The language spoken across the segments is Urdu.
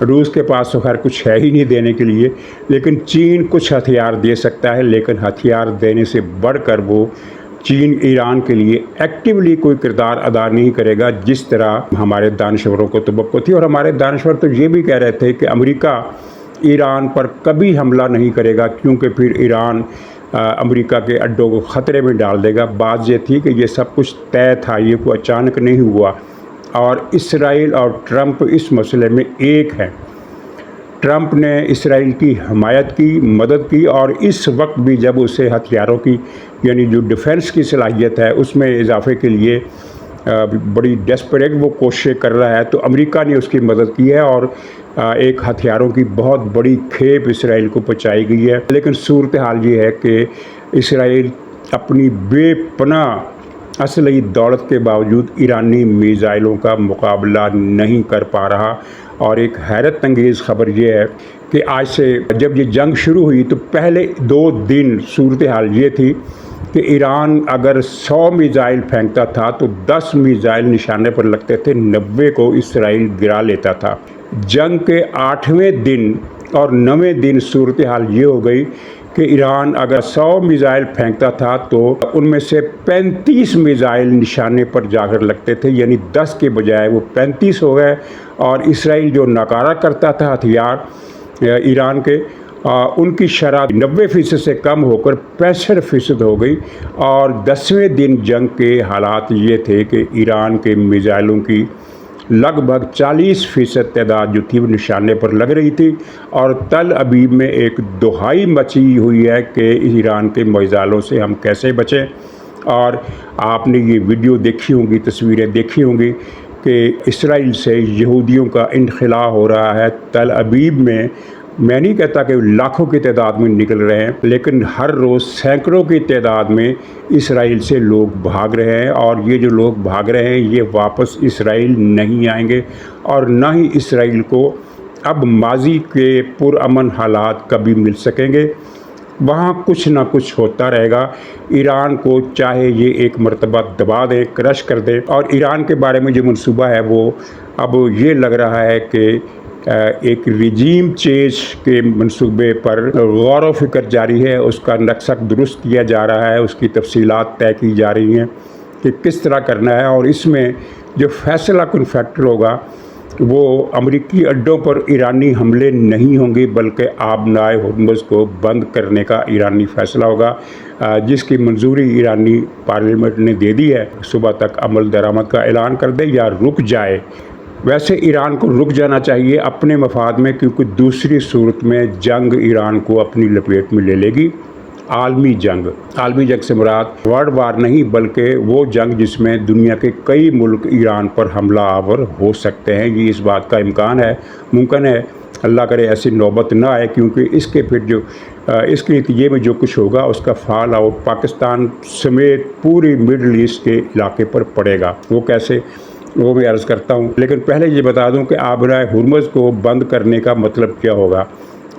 روس کے پاس تو خیر کچھ ہے ہی نہیں دینے کے لیے، لیکن چین کچھ ہتھیار دے سکتا ہے، لیکن ہتھیار دینے سے بڑھ کر وہ چین ایران کے لیے ایکٹیولی کوئی کردار ادا نہیں کرے گا، جس طرح ہمارے دانشوروں کو توقع تھی۔ اور ہمارے دانشور تو یہ بھی کہہ رہے تھے کہ امریکہ ایران پر کبھی حملہ نہیں کرے گا، کیونکہ پھر ایران امریکہ کے اڈوں کو خطرے میں ڈال دے گا۔ بات یہ تھی کہ یہ سب کچھ طے تھا، یہ کوئی اچانک نہیں ہوا، اور اسرائیل اور ٹرمپ اس مسئلے میں ایک ہیں۔ ٹرمپ نے اسرائیل کی حمایت کی، مدد کی، اور اس وقت بھی جب اسے ہتھیاروں کی یعنی جو ڈیفنس کی صلاحیت ہے اس میں اضافے کے لیے بڑی ڈیسپریٹ وہ کوششیں کر رہا ہے، تو امریکہ نے اس کی مدد کی ہے اور ایک ہتھیاروں کی بہت بڑی کھیپ اسرائیل کو پہنچائی گئی ہے۔ لیکن صورتحال یہ ہے کہ اسرائیل اپنی بے پناہ اسلحی دولت کے باوجود ایرانی میزائلوں کا مقابلہ نہیں کر پا رہا۔ اور ایک حیرت انگیز خبر یہ ہے کہ آج سے جب یہ جنگ شروع ہوئی تو پہلے 2 دن صورتحال یہ تھی کہ ایران اگر 100 میزائل پھینکتا تھا تو 10 میزائل نشانے پر لگتے تھے، 90 کو اسرائیل گرا لیتا تھا۔ جنگ کے 8ویں دن اور 9ویں دن صورتحال یہ ہو گئی کہ ایران اگر 100 میزائل پھینکتا تھا تو ان میں سے 35 میزائل نشانے پر جا کر لگتے تھے، یعنی 10 کے بجائے وہ 35 ہو گئے، اور اسرائیل جو ناکارہ کرتا تھا ہتھیار ایران کے، ان کی شرح 90% سے کم ہو کر 65% ہو گئی۔ اور 10ویں دن جنگ کے حالات یہ تھے کہ ایران کے میزائلوں کی لگ بھگ 40% تعداد جو تھی وہ نشانے پر لگ رہی تھی، اور تل ابیب میں ایک دہائی مچی ہوئی ہے کہ ایران کے میزائلوں سے ہم کیسے بچیں۔ اور آپ نے یہ ویڈیو دیکھی ہوں گی، تصویریں دیکھی ہوں گی کہ اسرائیل سے یہودیوں کا انخلاء ہو رہا ہے تل ابیب میں۔ میں نہیں کہتا کہ لاکھوں کی تعداد میں نکل رہے ہیں، لیکن ہر روز سینکڑوں کی تعداد میں اسرائیل سے لوگ بھاگ رہے ہیں، اور یہ جو لوگ بھاگ رہے ہیں یہ واپس اسرائیل نہیں آئیں گے، اور نہ ہی اسرائیل کو اب ماضی کے پرامن حالات کبھی مل سکیں گے۔ وہاں کچھ نہ کچھ ہوتا رہے گا۔ ایران کو چاہے یہ ایک مرتبہ دبا دے، کرش کر دے، اور ایران کے بارے میں جو منصوبہ ہے وہ اب یہ لگ رہا ہے کہ ایک رجیم چینج کے منصوبے پر غور و فکر جاری ہے، اس کا نقشہ درست کیا جا رہا ہے، اس کی تفصیلات طے کی جا رہی ہیں کہ کس طرح کرنا ہے، اور اس میں جو فیصلہ کن فیکٹر ہوگا وہ امریکی اڈوں پر ایرانی حملے نہیں ہوں گے، بلکہ آبنائے ہرمز کو بند کرنے کا ایرانی فیصلہ ہوگا، جس کی منظوری ایرانی پارلیمنٹ نے دے دی ہے۔ صبح تک عمل درآمد کا اعلان کر دے یا رک جائے۔ ویسے ایران کو رک جانا چاہیے اپنے مفاد میں، کیونکہ دوسری صورت میں جنگ ایران کو اپنی لپیٹ میں لے لے گی۔ عالمی جنگ سے مراد ورلڈ وار نہیں، بلکہ وہ جنگ جس میں دنیا کے کئی ملک ایران پر حملہ آور ہو سکتے ہیں۔ یہ اس بات کا امکان ہے، ممکن ہے، اللہ کرے ایسی نوبت نہ آئے، کیونکہ اس کے پھر جو اس کے نتیجے میں جو کچھ ہوگا اس کا فال آؤٹ پاکستان سمیت پوری مڈل ایسٹ کے علاقے پر پڑے گا۔ وہ کیسے، وہ میں عرض کرتا ہوں، لیکن پہلے یہ بتا دوں کہ آبنائے ہرمز کو بند کرنے کا مطلب کیا ہوگا۔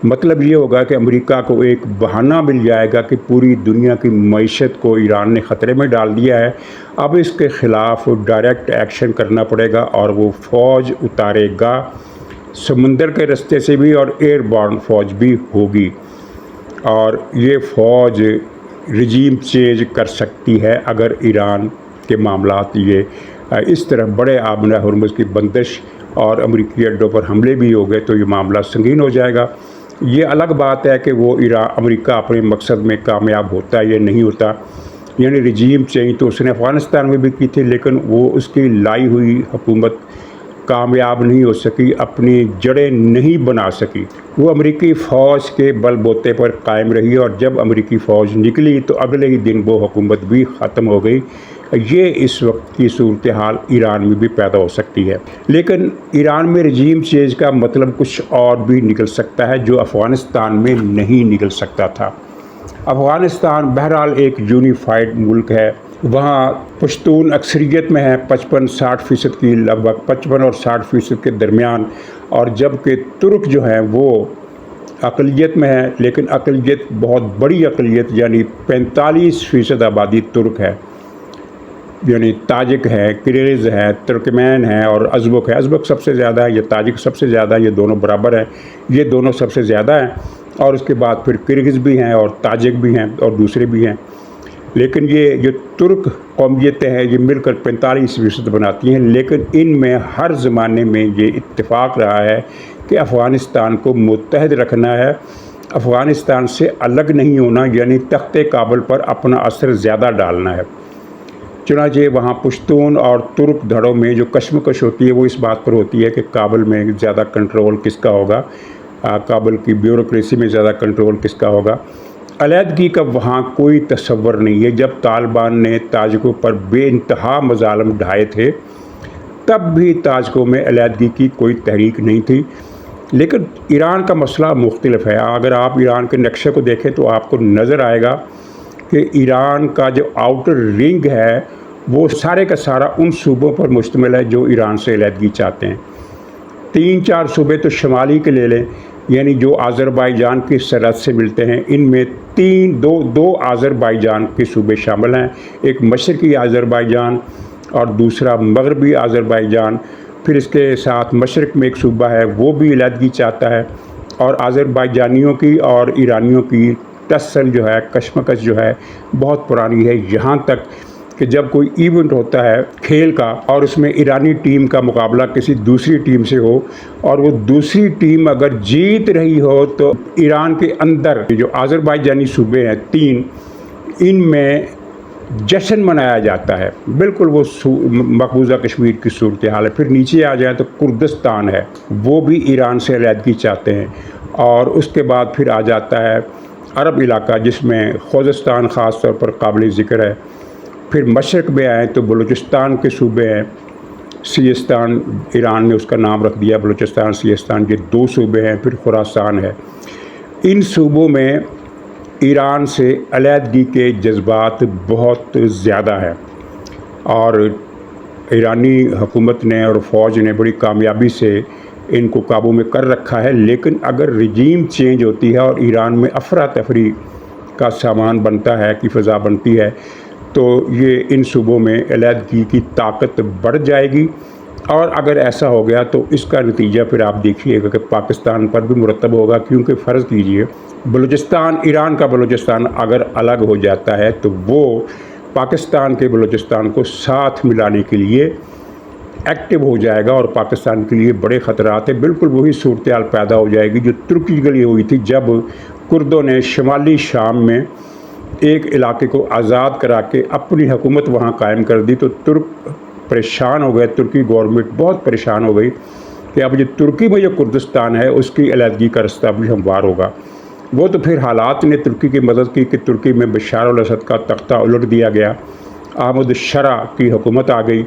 مطلب یہ ہوگا کہ امریکہ کو ایک بہانہ مل جائے گا کہ پوری دنیا کی معیشت کو ایران نے خطرے میں ڈال دیا ہے، اب اس کے خلاف ڈائریکٹ ایکشن کرنا پڑے گا، اور وہ فوج اتارے گا، سمندر کے رستے سے بھی، اور ایئر بورن فوج بھی ہوگی، اور یہ فوج رجیم چینج کر سکتی ہے اگر ایران کے معاملات یہ اس طرح بڑے آبنائے ہرمز کی بندش اور امریکی اڈوں پر حملے بھی ہو گئے تو یہ معاملہ سنگین ہو جائے گا۔ یہ الگ بات ہے کہ وہ امریکہ اپنے مقصد میں کامیاب ہوتا ہے یا نہیں ہوتا، یعنی رجیم چینج تو اس نے افغانستان میں بھی کی تھی، لیکن وہ اس کی لائی ہوئی حکومت کامیاب نہیں ہو سکی، اپنی جڑیں نہیں بنا سکی، وہ امریکی فوج کے بل بوتے پر قائم رہی، اور جب امریکی فوج نکلی تو اگلے ہی دن وہ حکومت بھی ختم ہو گئی۔ یہ اس وقت کی صورتحال ایران میں بھی پیدا ہو سکتی ہے، لیکن ایران میں رجیم چینج کا مطلب کچھ اور بھی نکل سکتا ہے جو افغانستان میں نہیں نکل سکتا تھا۔ افغانستان بہرحال ایک یونیفائڈ ملک ہے، وہاں پشتون اکثریت میں ہے، 55-60% کی، لگ بھگ 55 اور 60% کے درمیان، اور جبکہ ترک جو ہیں وہ اقلیت میں ہے، لیکن اقلیت بہت بڑی اقلیت، یعنی 45% آبادی ترک ہے۔ یعنی تاجک ہے، کرغز ہے، ترکمین ہے اور ازبک ہے۔ ازبک سب سے زیادہ ہے، یہ تاجک سب سے زیادہ ہے، یہ دونوں برابر ہیں، یہ دونوں سب سے زیادہ ہیں۔ اور اس کے بعد پھر کرغز بھی ہیں اور تاجک بھی ہیں اور دوسرے بھی ہیں۔ لیکن یہ جو ترک قومیتیں ہیں یہ مل کر 45% بناتی ہیں، لیکن ان میں ہر زمانے میں یہ اتفاق رہا ہے کہ افغانستان کو متحد رکھنا ہے، افغانستان سے الگ نہیں ہونا، یعنی تخت کابل پر اپنا اثر زیادہ ڈالنا ہے۔ چنانچہ وہاں پشتون اور ترک دھڑوں میں جو کشمکش ہوتی ہے وہ اس بات پر ہوتی ہے کہ کابل میں زیادہ کنٹرول کس کا ہوگا، کابل کی بیوروکریسی میں زیادہ کنٹرول کس کا ہوگا۔ علیحدگی کا وہاں کوئی تصور نہیں ہے۔ جب طالبان نے تاجکوں پر بے انتہا مظالم ڈھائے تھے تب بھی تاجکوں میں علیحدگی کی کوئی تحریک نہیں تھی۔ لیکن ایران کا مسئلہ مختلف ہے۔ اگر آپ ایران کے نقشے کو دیکھیں تو آپ کو نظر آئے گا کہ ایران کا جو آؤٹر رنگ ہے وہ سارے کا سارا ان صوبوں پر مشتمل ہے جو ایران سے علیحدگی چاہتے ہیں۔ 3-4 صوبے تو شمالی کے لے لیں، یعنی جو آذربائیجان کی سرحد سے ملتے ہیں، ان میں دو آذربائیجان کے صوبے شامل ہیں، ایک مشرقی آذربائیجان اور دوسرا مغربی آذربائیجان۔ پھر اس کے ساتھ مشرق میں ایک صوبہ ہے وہ بھی علیحدگی چاہتا ہے۔ اور آذربائیجانیوں کی اور ایرانیوں کی ٹسل جو ہے، کشمکش جو ہے بہت پرانی ہے، یہاں تک کہ جب کوئی ایونٹ ہوتا ہے کھیل کا اور اس میں ایرانی ٹیم کا مقابلہ کسی دوسری ٹیم سے ہو اور وہ دوسری ٹیم اگر جیت رہی ہو تو ایران کے اندر جو آذربائیجانی صوبے ہیں 3، ان میں جشن منایا جاتا ہے، بالکل وہ مقبوضہ کشمیر کی صورتحال ہے۔ پھر نیچے آ جائیں تو کردستان ہے، وہ بھی ایران سے علیحدگی چاہتے ہیں۔ اور اس کے بعد پھر آ جاتا ہے عرب علاقہ جس میں خوزستان خاص طور پر قابل ذکر ہے۔ پھر مشرق میں آئیں تو بلوچستان کے صوبے ہیں، سیستان، ایران نے اس کا نام رکھ دیا بلوچستان، سیستان، یہ 2 صوبے ہیں۔ پھر خراسان ہے۔ ان صوبوں میں ایران سے علیحدگی کے جذبات بہت زیادہ ہیں اور ایرانی حکومت نے اور فوج نے بڑی کامیابی سے ان کو قابو میں کر رکھا ہے۔ لیکن اگر رجیم چینج ہوتی ہے اور ایران میں افراتفری کا سامان بنتا ہے، کی فضا بنتی ہے، تو یہ ان صوبوں میں علیحدگی کی طاقت بڑھ جائے گی۔ اور اگر ایسا ہو گیا تو اس کا نتیجہ پھر آپ دیکھیے گا کہ پاکستان پر بھی مرتب ہوگا، کیونکہ فرض کیجئے بلوچستان، ایران کا بلوچستان اگر الگ ہو جاتا ہے تو وہ پاکستان کے بلوچستان کو ساتھ ملانے کے لیے ایکٹیو ہو جائے گا اور پاکستان کے لیے بڑے خطرات ہیں۔ بالکل وہی صورتحال پیدا ہو جائے گی جو ترکی کے لیے ہوئی تھی جب کردوں نے شمالی شام میں ایک علاقے کو آزاد کرا کے اپنی حکومت وہاں قائم کر دی، تو ترک پریشان ہو گئے، ترکی گورنمنٹ بہت پریشان ہو گئی کہ اب یہ ترکی میں جو کردستان ہے اس کی علیحدگی کا رستہ بھی ہموار ہوگا۔ وہ تو پھر حالات نے ترکی کی مدد کی کہ ترکی میں بشار الاسد کا تختہ الٹ دیا گیا، احمد الشرع کی حکومت آ گئی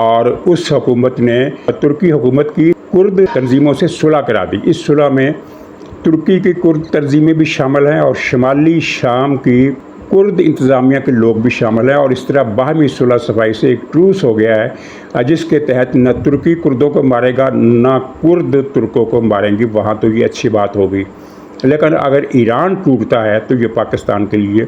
اور اس حکومت نے ترکی حکومت کی کرد تنظیموں سے صلح کرا دی۔ اس صلح میں ترکی کی کرد تنظیمیں بھی شامل ہیں اور شمالی شام کی کرد انتظامیہ کے لوگ بھی شامل ہیں، اور اس طرح باہمی صلح صفائی سے ایک ٹروس ہو گیا ہے جس کے تحت نہ ترکی کردوں کو مارے گا نہ کرد ترکوں کو ماریں گی۔ وہاں تو یہ اچھی بات ہوگی، لیکن اگر ایران ٹوٹتا ہے تو یہ پاکستان کے لیے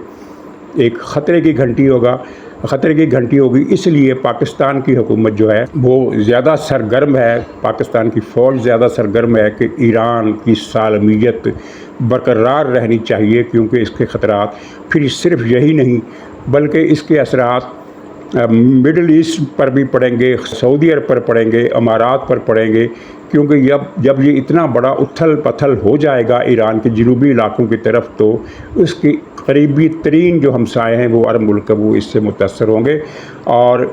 ایک خطرے کی گھنٹی ہوگی۔ اس لیے پاکستان کی حکومت جو ہے وہ زیادہ سرگرم ہے، پاکستان کی فوج زیادہ سرگرم ہے کہ ایران کی سالمیت برقرار رہنی چاہیے، کیونکہ اس کے خطرات پھر صرف یہی نہیں بلکہ اس کے اثرات مڈل ایسٹ پر بھی پڑیں گے، سعودی عرب پر پڑیں گے، امارات پر پڑیں گے، کیونکہ جب یہ اتنا بڑا اتھل پتھل ہو جائے گا ایران کے جنوبی علاقوں کی طرف تو اس کی قریبی ترین جو ہمسائے ہیں وہ عرب ملک وہ اس سے متاثر ہوں گے۔ اور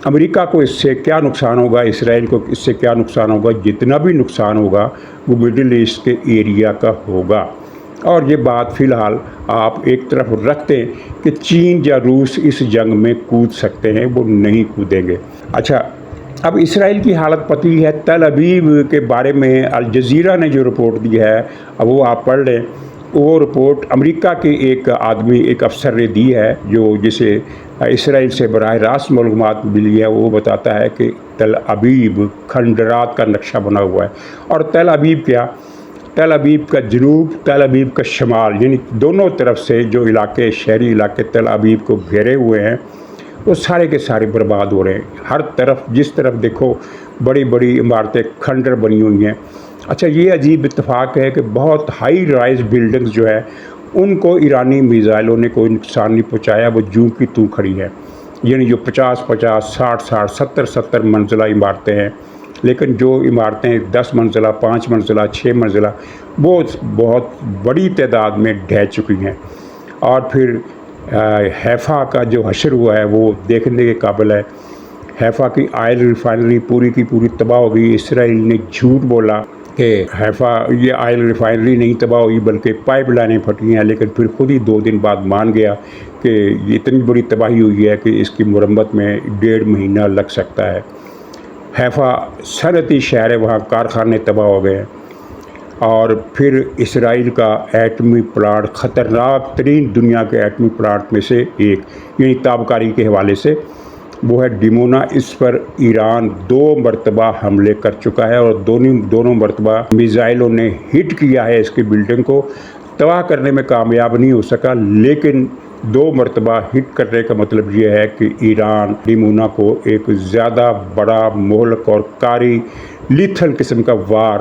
امریکہ کو اس سے کیا نقصان ہوگا، اسرائیل کو اس سے کیا نقصان ہوگا، جتنا بھی نقصان ہوگا وہ مڈل ایسٹ کے ایریا کا ہوگا۔ اور یہ بات فی الحال آپ ایک طرف رکھتے ہیں کہ چین یا روس اس جنگ میں کود سکتے ہیں، وہ نہیں کودیں گے۔ اچھا، اب اسرائیل کی حالت پتلی ہے۔ تل ابیب کے بارے میں الجزیرہ نے جو رپورٹ دی ہے اب وہ آپ پڑھ لیں۔ وہ رپورٹ امریکہ کے ایک آدمی، ایک افسر نے دی ہے جو جسے اسرائیل سے براہ راست معلومات ملی ہے۔ وہ بتاتا ہے کہ تل ابیب کھنڈرات کا نقشہ بنا ہوا ہے۔ اور تل ابیب کیا؟ تل ابیب کا جنوب، تل ابیب کا شمال، یعنی دونوں طرف سے جو علاقے، شہری علاقے تل ابیب کو گھیرے ہوئے ہیں وہ سارے کے سارے برباد ہو رہے ہیں. ہر طرف جس طرف دیکھو بڑی بڑی عمارتیں کھنڈر بنی ہوئی ہیں. اچھا یہ عجیب اتفاق ہے کہ بہت ہائی رائز بلڈنگز جو ہے ان کو ایرانی میزائلوں نے کوئی نقصان نہیں پہنچایا، وہ جوں کی توں کھڑی ہے. یعنی جو 50 60 70 منزلہ عمارتیں ہیں، لیکن جو عمارتیں 10 منزلہ 5 منزلہ 6 منزلہ وہ بہت بڑی تعداد میں ڈھہ چکی ہیں. اور پھر حیفا کا جو حشر ہوا ہے وہ دیکھنے کے قابل ہے. حیفا کی آئل ریفائنری پوری کی پوری تباہ ہو گئی. اسرائیل نے جھوٹ بولا کہ حیفا یہ آئل ریفائنری نہیں تباہ ہوئی بلکہ پائپ لائنیں پھٹی ہیں، لیکن پھر خود ہی 2 دن بعد مان گیا کہ یہ اتنی بڑی تباہی ہوئی ہے کہ اس کی مرمت میں 1.5 مہینہ لگ سکتا ہے. حیفا صنعتی شہر ہے، وہاں کارخانے تباہ ہو گئے ہیں. اور پھر اسرائیل کا ایٹمی پلانٹ خطرناک ترین دنیا کے ایٹمی پلانٹ میں سے ایک، یعنی تابکاری کے حوالے سے وہ ہے ڈیمونا. اس پر ایران 2 مرتبہ حملے کر چکا ہے اور دونوں مرتبہ میزائلوں نے ہٹ کیا ہے. اس کی بلڈنگ کو تباہ کرنے میں کامیاب نہیں ہو سکا، لیکن 2 مرتبہ ہٹ کرنے کا مطلب یہ ہے کہ ایران ڈیمونا کو ایک زیادہ بڑا مہلک اور کاری لیتھل قسم کا وار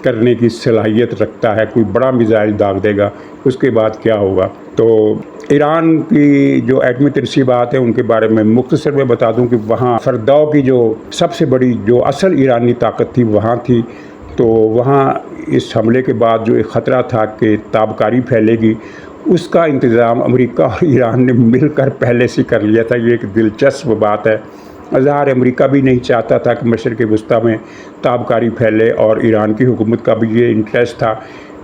کرنے کی صلاحیت رکھتا ہے. کوئی بڑا میزائل داغ دے گا، اس کے بعد کیا ہوگا. تو ایران کی جو ایٹمی تنصیبات ہیں ان کے بارے میں مختصر میں بتا دوں کہ وہاں فردو کی جو سب سے بڑی جو اصل ایرانی طاقت تھی وہاں تھی. تو وہاں اس حملے کے بعد جو ایک خطرہ تھا کہ تابکاری پھیلے گی، اس کا انتظام امریکہ اور ایران نے مل کر پہلے سے کر لیا تھا. یہ ایک دلچسپ بات ہے. ظاہر امریکہ بھی نہیں چاہتا تھا کہ مشرق وسطیٰ میں تابکاری پھیلے، اور ایران کی حکومت کا بھی یہ انٹرسٹ تھا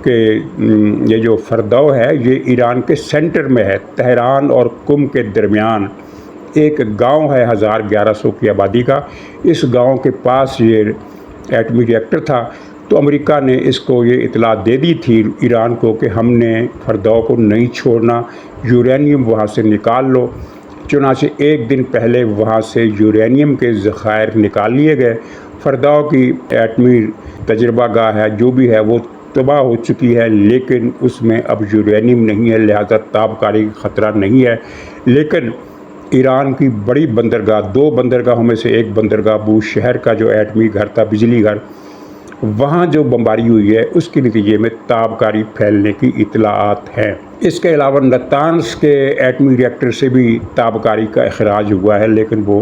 کہ یہ جو فردو ہے یہ ایران کے سینٹر میں ہے. تہران اور قم کے درمیان ایک گاؤں ہے 1100 کی آبادی کا. اس گاؤں کے پاس یہ ایٹمی ری ایکٹر تھا. تو امریکہ نے اس کو یہ اطلاع دے دی تھی ایران کو کہ ہم نے فردو کو نہیں چھوڑنا، یورینیم وہاں سے نکال لو. چنانچہ 1 دن پہلے وہاں سے یورینیم کے ذخائر نکال لیے گئے. فردو کی ایٹمی تجربہ گاہ ہے جو بھی ہے وہ تباہ ہو چکی ہے، لیکن اس میں اب یورینیم نہیں ہے، لہذا تابکاری کا خطرہ نہیں ہے. لیکن ایران کی بڑی بندرگاہ 2 بندرگاہوں میں سے ایک بندرگاہ بوش شہر کا جو ایٹمی گھر تھا، بجلی گھر، وہاں جو بمباری ہوئی ہے اس کے نتیجے میں تابکاری پھیلنے کی اطلاعات ہیں. اس کے علاوہ نتانز کے ایٹمی ری ایکٹر سے بھی تابکاری کا اخراج ہوا ہے، لیکن وہ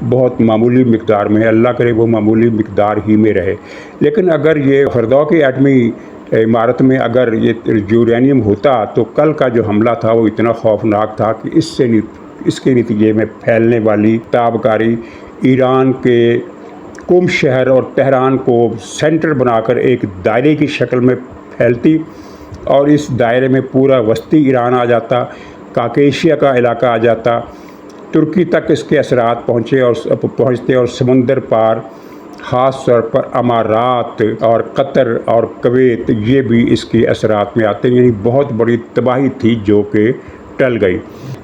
بہت معمولی مقدار میں ہے. اللہ کرے وہ معمولی مقدار ہی میں رہے. لیکن اگر یہ فردو کی ایٹمی عمارت میں اگر یہ یورینیم ہوتا تو کل کا جو حملہ تھا وہ اتنا خوفناک تھا کہ اس کے نتیجے میں پھیلنے والی تابکاری ایران کے قم شہر اور تہران کو سینٹر بنا کر ایک دائرے کی شکل میں پھیلتی، اور اس دائرے میں پورا وسطی ایران آ جاتا، کاکیشیا کا علاقہ آ جاتا، ترکی تک اس کے اثرات پہنچتے اور سمندر پار خاص طور پر امارات اور قطر اور کویت یہ بھی اس کے اثرات میں آتے ہیں. یعنی بہت بڑی تباہی تھی جو کہ ٹل گئی.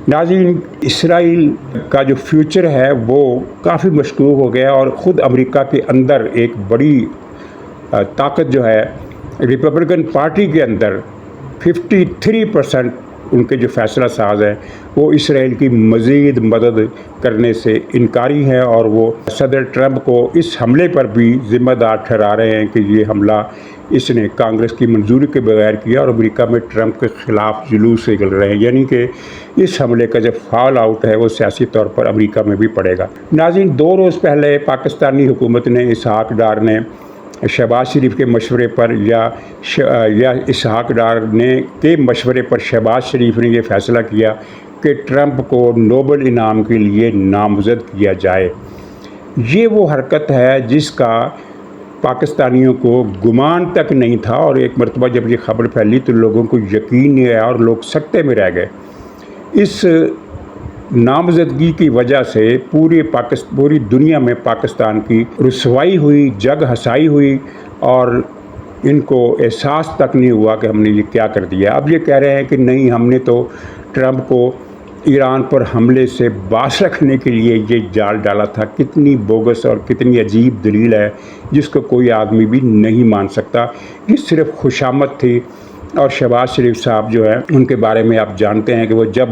ناظرین، اسرائیل کا جو فیوچر ہے وہ کافی مشکوک ہو گیا، اور خود امریکہ کے اندر ایک بڑی طاقت جو ہے ریپبلکن پارٹی کے اندر 53% ان کے جو فیصلہ ساز ہیں وہ اسرائیل کی مزید مدد کرنے سے انکاری ہیں، اور وہ صدر ٹرمپ کو اس حملے پر بھی ذمہ دار ٹھہرا رہے ہیں کہ یہ حملہ اس نے کانگریس کی منظوری کے بغیر کیا، اور امریکہ میں ٹرمپ کے خلاف جلوس سے نکل رہے ہیں. یعنی کہ اس حملے کا جو فال آؤٹ ہے وہ سیاسی طور پر امریکہ میں بھی پڑے گا. ناظرین، 2 روز پہلے پاکستانی حکومت نے اسحاق ڈار نے شہباز شریف کے مشورے پر یا اسحاق ڈار کے مشورے پر شہباز شریف نے یہ فیصلہ کیا کہ ٹرمپ کو نوبل انعام کے لیے نامزد کیا جائے. یہ وہ حرکت ہے جس کا پاکستانیوں کو گمان تک نہیں تھا، اور ایک مرتبہ جب یہ خبر پھیلی تو لوگوں کو یقین نہیں آیا اور لوگ سکتے میں رہ گئے. اس نامزدگی کی وجہ سے پوری دنیا میں پاکستان کی رسوائی ہوئی، جگ ہسائی ہوئی، اور ان کو احساس تک نہیں ہوا کہ ہم نے یہ کیا کر دیا. اب یہ کہہ رہے ہیں کہ نہیں، ہم نے تو ٹرمپ کو ایران پر حملے سے باز رکھنے کے لیے یہ جال ڈالا تھا. کتنی بوگس اور کتنی عجیب دلیل ہے جس کو کوئی آدمی بھی نہیں مان سکتا. یہ صرف خوشامد تھی. اور شہباز شریف صاحب جو ہے ان کے بارے میں آپ جانتے ہیں کہ وہ جب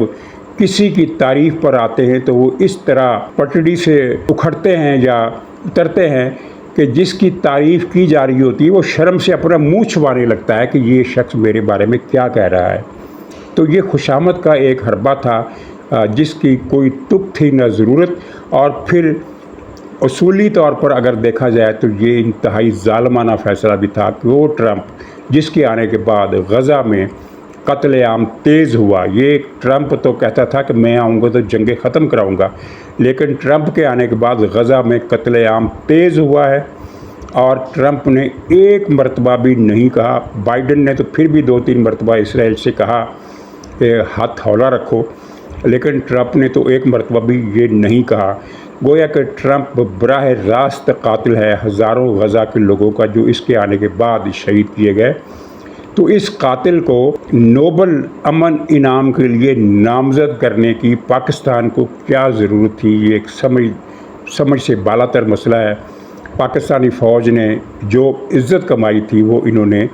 کسی کی تعریف پر آتے ہیں تو وہ اس طرح پٹڑی سے اکھڑتے ہیں یا اترتے ہیں کہ جس کی تعریف کی جا رہی ہوتی ہے وہ شرم سے اپنا منہ چھپانے لگتا ہے کہ یہ شخص میرے بارے میں کیا کہہ رہا ہے۔ تو یہ خوشامد کا ایک حربہ تھا جس کی کوئی تک تھی نہ ضرورت، اور پھر اصولی طور پر اگر دیکھا جائے تو یہ انتہائی ظالمانہ فیصلہ بھی تھا کہ وہ ٹرمپ جس کے آنے کے بعد غزہ میں قتل عام تیز ہوا۔ یہ ٹرمپ تو کہتا تھا کہ میں آؤں گا تو جنگیں ختم کراؤں گا، لیکن ٹرمپ کے آنے کے بعد غزہ میں قتل عام تیز ہوا ہے، اور ٹرمپ نے ایک مرتبہ بھی نہیں کہا، بائیڈن نے تو پھر بھی 2-3 مرتبہ اسرائیل سے کہا کہ ہاتھ ہولا رکھو، لیکن ٹرمپ نے تو ایک مرتبہ بھی یہ نہیں کہا۔ گویا کہ ٹرمپ براہ راست قاتل ہے ہزاروں غزہ کے لوگوں کا جو اس کے آنے کے بعد شہید کیے گئے۔ تو اس قاتل کو نوبل امن انعام کے لیے نامزد کرنے کی پاکستان کو کیا ضرورت تھی؟ یہ ایک سمجھ سے بالا تر مسئلہ ہے۔ پاکستانی فوج نے جو عزت کمائی تھی وہ انہوں نے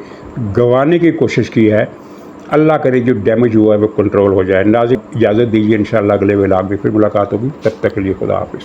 گنوانے کی کوشش کی ہے۔ اللہ کرے جو ڈیمیج ہوا ہے وہ کنٹرول ہو جائے۔ ناظرین اجازت دیجیے، انشاءاللہ اگلے ولاگ میں پھر ملاقات ہوگی، تب تک کے لیے خدا حافظ۔